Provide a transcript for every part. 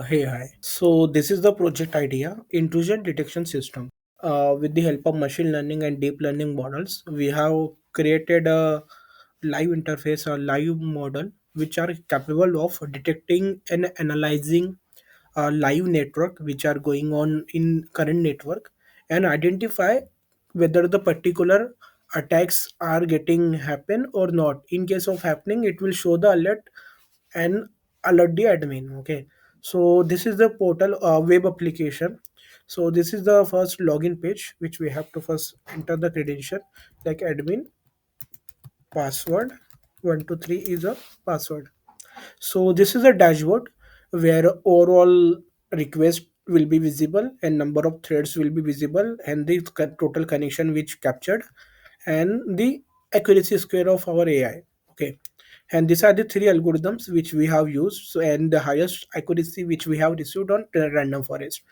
Hey, hi. So, this is the project idea intrusion detection system. With the help of machine learning and deep learning models, we have created a live interface, a live model, which are capable of detecting and analyzing a live network which are going on in current network and identify whether the particular attacks are getting happen or not. In case of happening, it will show the alert and alert the admin. Okay, so this is the portal web application. So this is the first login page which we have to first enter the credential like admin password 123 is a password. So this is a dashboard where overall request will be visible and number of threads will be visible and the total connection which captured and the accuracy square of our AI. Okay, and these are the three algorithms which we have used, so, and the highest accuracy which we have received on random forest.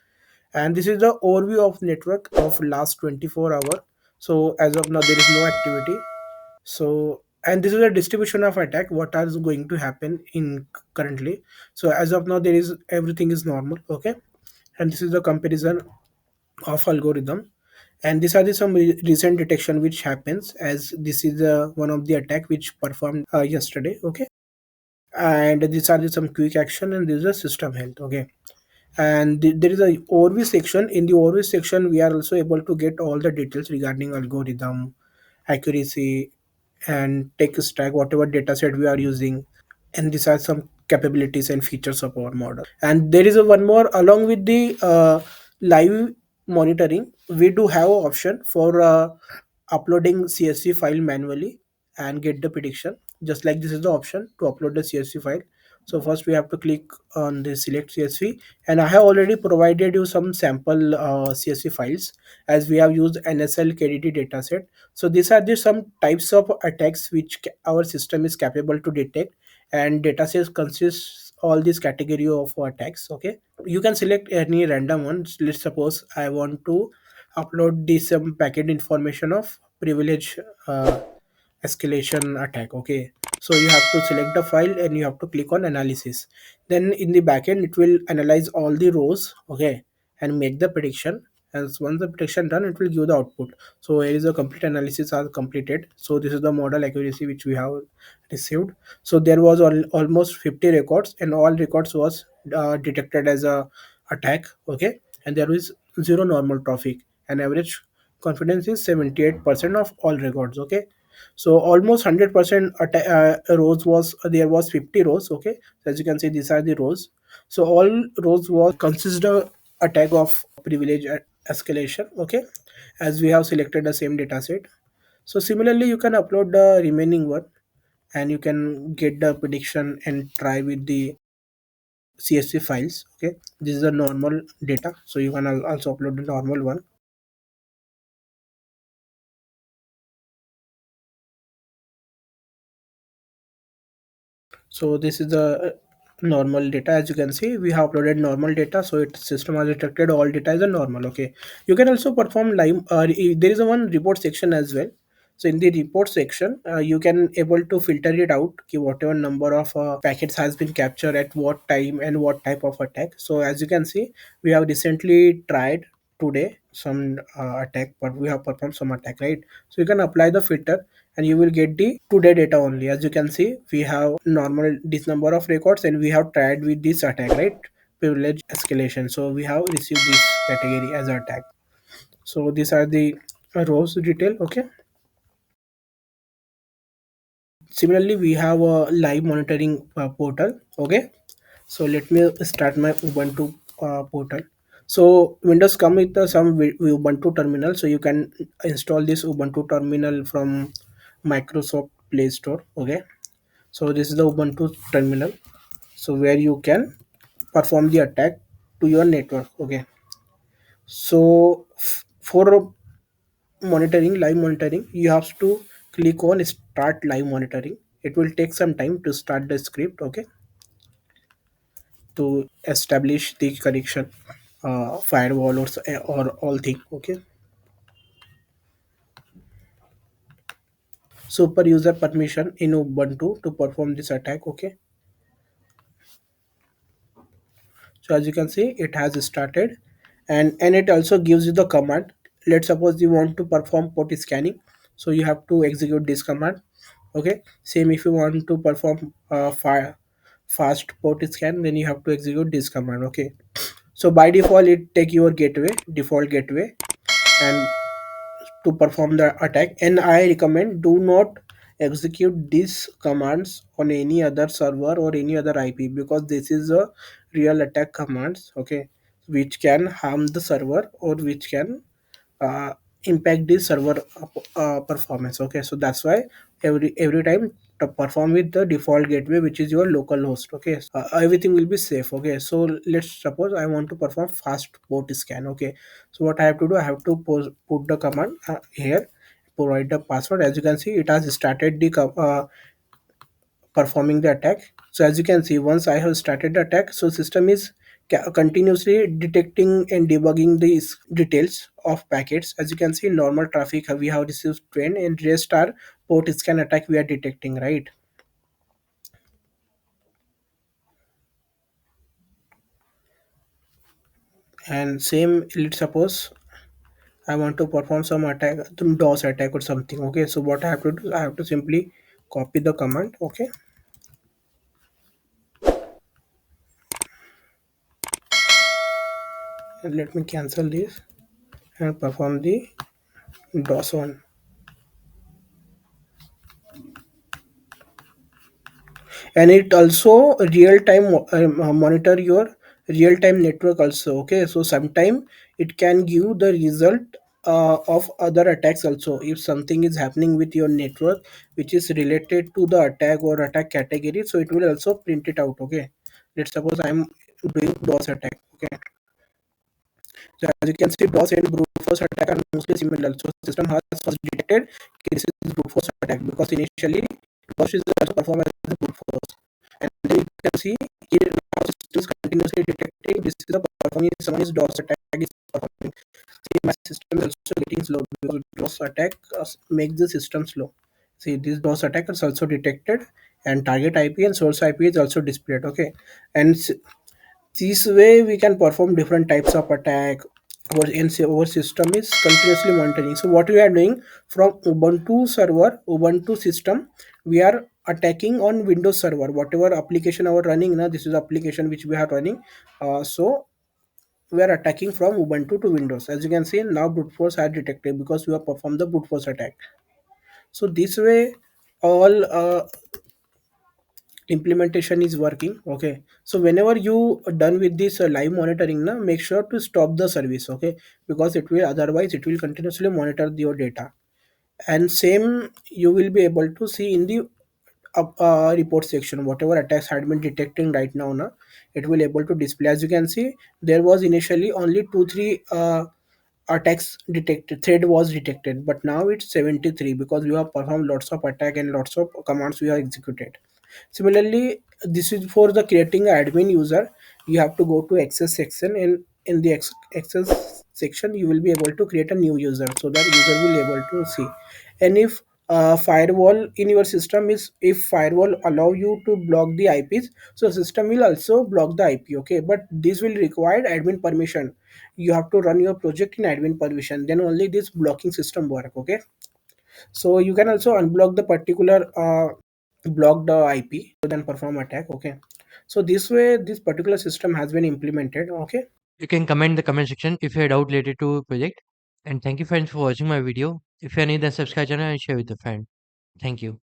And this is the overview of network of last 24 hour. So as of now there is no activity. So and this is a distribution of attack what are going to happen in currently. So as of now there is everything is normal. Okay, and this is the comparison of algorithm, and these are the some recent detection which happens as this is one of the attack which performed yesterday. Okay, and these are the some quick action and this is a system health. Okay, and there is a overview section. In the overview section we are also able to get all the details regarding algorithm, accuracy, and tech stack, whatever data set we are using, and these are some capabilities and features of our model. And there is a one more along with the live monitoring. We do have an option for uploading CSV file manually and get the prediction. Just like this is the option to upload the CSV file. So first we have to click on the select CSV, and I have already provided you some sample CSV files as we have used NSL-KDD dataset. So these are the some types of attacks which our system is capable to detect, and datasets consists all this category of attacks. Okay, you can select any random one. Let's suppose I want to upload this packet information of privilege escalation attack. Okay, so you have to select the file and you have to click on analysis. Then in the backend it will analyze all the rows. Okay, and make the prediction, and once the prediction done it will give the output. So here is a complete analysis are completed. So this is the model accuracy which we have received. So there was almost 50 records and all records was detected as a attack. Okay, and there is zero normal traffic and average confidence is 78% of all records. Okay, so almost 100% rows was there was 50 rows. Okay, so as you can see these are the rows. So all rows was consist of attack of privilege escalation. Okay, as we have selected the same data set. So similarly you can upload the remaining one and you can get the prediction and try with the CSV files. Okay, this is a normal data, so you can also upload the normal one. So this is the normal data. As you can see we have uploaded normal data, so its system has detected all data is a normal. Okay, you can also perform live there is a one report section as well. So in the report section you can able to filter it out whatever number of packets has been captured at what time and what type of attack. So as you can see we have recently tried today some attack, but we have performed some attack, right? So you can apply the filter and you will get the today data only. As you can see we have normal this number of records and we have tried with this attack, right? Privilege escalation, so we have received this category as attack. So these are the rows detail. Okay, similarly we have a live monitoring portal. Okay, so let me start my Ubuntu portal. So Windows come with some Ubuntu terminal, so you can install this Ubuntu terminal from Microsoft Play Store. Okay, so this is the Ubuntu terminal, so where you can perform the attack to your network. Okay, so for monitoring live monitoring you have to click on start live monitoring. It will take some time to start the script. Okay, to establish the connection firewall or all thing. Okay, super user permission in Ubuntu to perform this attack. Okay, So as you can see, it has started, and it also gives you the command. Let's suppose you want to perform port scanning, so you have to execute this command. Okay, same if you want to perform fast port scan, then you have to execute this command. Okay, so by default it take your gateway, default gateway, and to perform the attack. And I recommend do not execute these commands on any other server or any other IP, because this is a real attack commands, okay, which can harm the server or which can uh, impact the server performance. Okay, so that's why every time to perform with the default gateway, which is your local host. Okay, everything will be safe. Okay, so let's suppose I want to perform fast port scan. Okay, so what I have to do, I have to put the command here, provide the password. As you can see, it has started the performing the attack. So as you can see, once I have started the attack, so system is continuously detecting and debugging these details of packets. As you can see, normal traffic we have received 20, and rest are port scan attack we are detecting, right? And same, let's suppose I want to perform some attack, some DOS attack or something. Okay, so what I have to do, I have to simply copy the command. Okay, and let me cancel this and perform the DOS one. And it also real time monitor your real time network also. Okay, so sometime it can give the result of other attacks also. If something is happening with your network which is related to the attack or attack category, so it will also print it out. Okay, let's suppose I'm doing DOS attack. Okay, so as you can see, DOS and brute force attack are mostly similar. So system has first detected this is brute force attack, because initially DOS is also performed as a brute force. And then you can see here now system is continuously detecting this is a performing, someone is DOS attack is performing. See, my system is also getting slow because DOS attack makes the system slow. See, this DOS attack is also detected, and target IP and source IP is also displayed. Okay, and this way we can perform different types of attack. Our system is continuously monitoring. So what we are doing, from Ubuntu server, Ubuntu system, we are attacking on Windows server. Whatever application our running now, this is application which we are running. So we are attacking from Ubuntu to Windows. As you can see, now brute force are detected because we have performed the brute force attack. So this way all implementation is working. Okay, so whenever you are done with this live monitoring now, make sure to stop the service. Okay, because it will, otherwise it will continuously monitor your data. And same you will be able to see in the report section, whatever attacks had been detecting right now, it will able to display. As you can see, there was initially only 2 3 attacks detected, thread was detected, but now it's 73 because we have performed lots of attack and lots of commands we have executed. Similarly, this is for the creating an admin user. You have to go to access section, and in the access section you will be able to create a new user, so that user will able to see. And if firewall in your system is, if firewall allow you to block the IPs, so system will also block the IP. Okay, but this will require admin permission. You have to run your project in admin permission, then only this blocking system work. Okay, so you can also unblock the particular blocked IP to then perform attack. Okay, so this way this particular system has been implemented. Okay. You can comment in the comment section if you have doubt related to project. And thank you friends for watching my video. If you are new, then subscribe channel and share with a friend. Thank you.